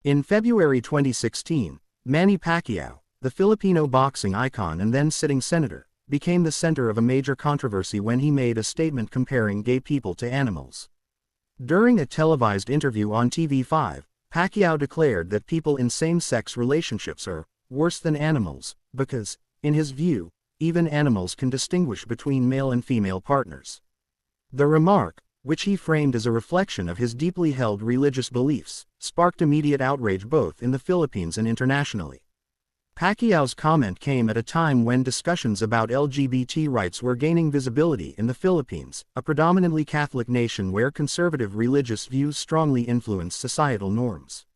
In February 2016, Manny Pacquiao, the Filipino boxing icon and then sitting senator, became the center of a major controversy when he made a statement comparing gay people to animals. During a televised interview on TV5, Pacquiao declared that people in same-sex relationships are worse than animals, because, in his view, even animals can distinguish between male and female partners. The remark, which he framed as a reflection of his deeply held religious beliefs, sparked immediate outrage both in the Philippines and internationally. Pacquiao's comment came at a time when discussions about LGBT rights were gaining visibility in the Philippines, a predominantly Catholic nation where conservative religious views strongly influence societal norms.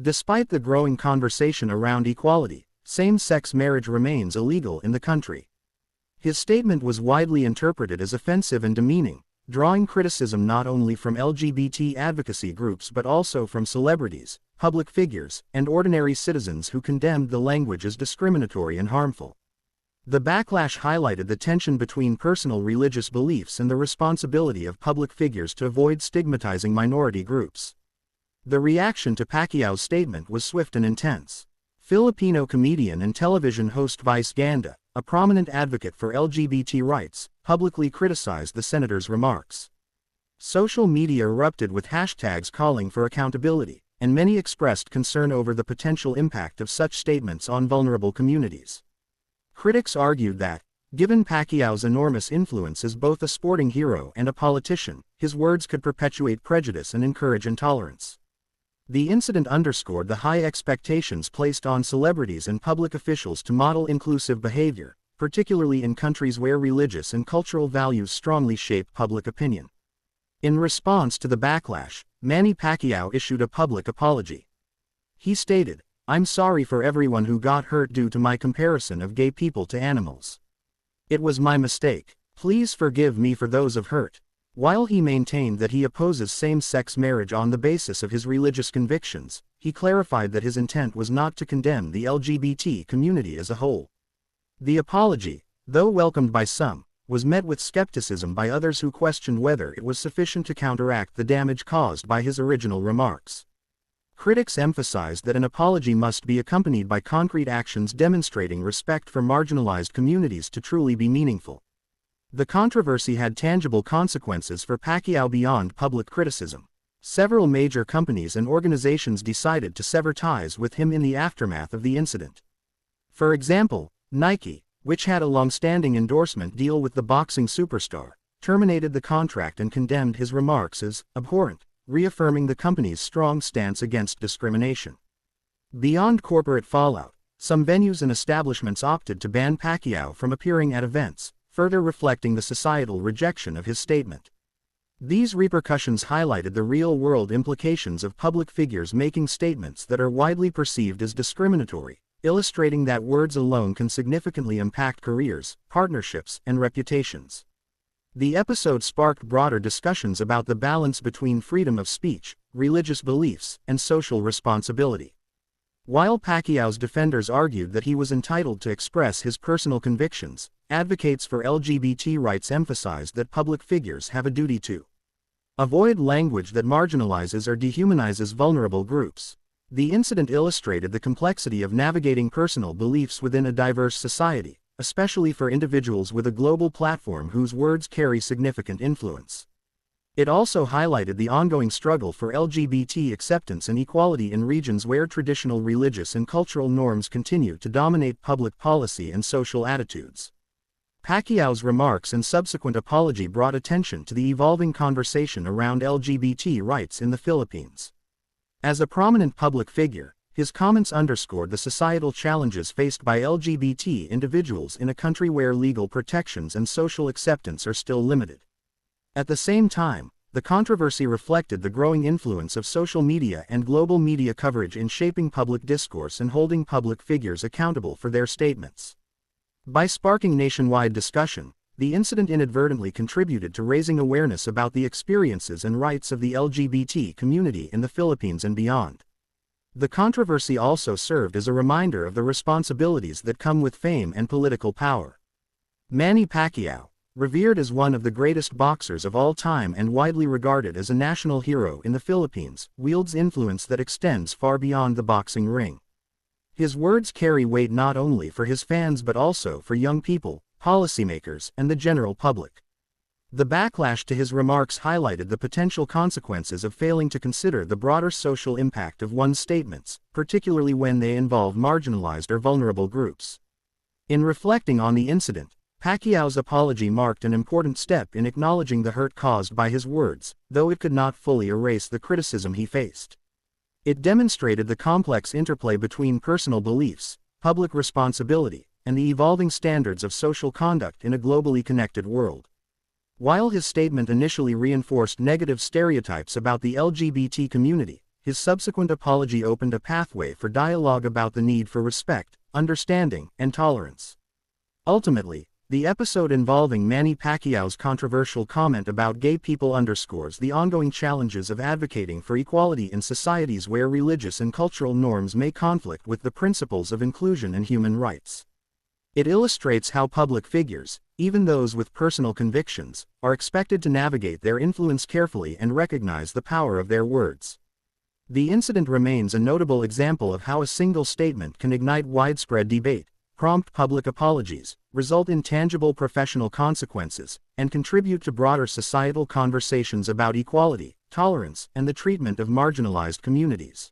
Despite the growing conversation around equality, same-sex marriage remains illegal in the country. His statement was widely interpreted as offensive and demeaning, drawing criticism not only from LGBT advocacy groups but also from celebrities, public figures, and ordinary citizens who condemned the language as discriminatory and harmful. The backlash highlighted the tension between personal religious beliefs and the responsibility of public figures to avoid stigmatizing minority groups. The reaction to Pacquiao's statement was swift and intense. Filipino comedian and television host Vice Ganda, a prominent advocate for LGBT rights, publicly criticized the senator's remarks. Social media erupted with hashtags calling for accountability, and many expressed concern over the potential impact of such statements on vulnerable communities. Critics argued that, given Pacquiao's enormous influence as both a sporting hero and a politician, his words could perpetuate prejudice and encourage intolerance. The incident underscored the high expectations placed on celebrities and public officials to model inclusive behavior, particularly in countries where religious and cultural values strongly shape public opinion. In response to the backlash, Manny Pacquiao issued a public apology. He stated, "I'm sorry for everyone who got hurt due to my comparison of gay people to animals. It was my mistake. Please forgive me for those of hurt." While he maintained that he opposes same-sex marriage on the basis of his religious convictions, he clarified that his intent was not to condemn the LGBT community as a whole. The apology, though welcomed by some, was met with skepticism by others who questioned whether it was sufficient to counteract the damage caused by his original remarks. Critics emphasized that an apology must be accompanied by concrete actions demonstrating respect for marginalized communities to truly be meaningful. The controversy had tangible consequences for Pacquiao beyond public criticism. Several major companies and organizations decided to sever ties with him in the aftermath of the incident. For example, Nike, which had a long-standing endorsement deal with the boxing superstar, terminated the contract and condemned his remarks as abhorrent, reaffirming the company's strong stance against discrimination. Beyond corporate fallout, some venues and establishments opted to ban Pacquiao from appearing at events, further reflecting the societal rejection of his statement. These repercussions highlighted the real-world implications of public figures making statements that are widely perceived as discriminatory, illustrating that words alone can significantly impact careers, partnerships, and reputations. The episode sparked broader discussions about the balance between freedom of speech, religious beliefs, and social responsibility. While Pacquiao's defenders argued that he was entitled to express his personal convictions, advocates for LGBT rights emphasized that public figures have a duty to avoid language that marginalizes or dehumanizes vulnerable groups. The incident illustrated the complexity of navigating personal beliefs within a diverse society, especially for individuals with a global platform whose words carry significant influence. It also highlighted the ongoing struggle for LGBT acceptance and equality in regions where traditional religious and cultural norms continue to dominate public policy and social attitudes. Pacquiao's remarks and subsequent apology brought attention to the evolving conversation around LGBT rights in the Philippines. As a prominent public figure, his comments underscored the societal challenges faced by LGBT individuals in a country where legal protections and social acceptance are still limited. At the same time, the controversy reflected the growing influence of social media and global media coverage in shaping public discourse and holding public figures accountable for their statements. By sparking nationwide discussion, the incident inadvertently contributed to raising awareness about the experiences and rights of the LGBT community in the Philippines and beyond. The controversy also served as a reminder of the responsibilities that come with fame and political power. Manny Pacquiao, revered as one of the greatest boxers of all time and widely regarded as a national hero in the Philippines, wields influence that extends far beyond the boxing ring. His words carry weight not only for his fans but also for young people, policymakers, and the general public. The backlash to his remarks highlighted the potential consequences of failing to consider the broader social impact of one's statements, particularly when they involve marginalized or vulnerable groups. In reflecting on the incident, Pacquiao's apology marked an important step in acknowledging the hurt caused by his words, though it could not fully erase the criticism he faced. It demonstrated the complex interplay between personal beliefs, public responsibility, and the evolving standards of social conduct in a globally connected world. While his statement initially reinforced negative stereotypes about the LGBT community, his subsequent apology opened a pathway for dialogue about the need for respect, understanding, and tolerance. Ultimately, the episode involving Manny Pacquiao's controversial comment about gay people underscores the ongoing challenges of advocating for equality in societies where religious and cultural norms may conflict with the principles of inclusion and human rights. It illustrates how public figures, even those with personal convictions, are expected to navigate their influence carefully and recognize the power of their words. The incident remains a notable example of how a single statement can ignite widespread debate, prompt public apologies, result in tangible professional consequences, and contribute to broader societal conversations about equality, tolerance, and the treatment of marginalized communities.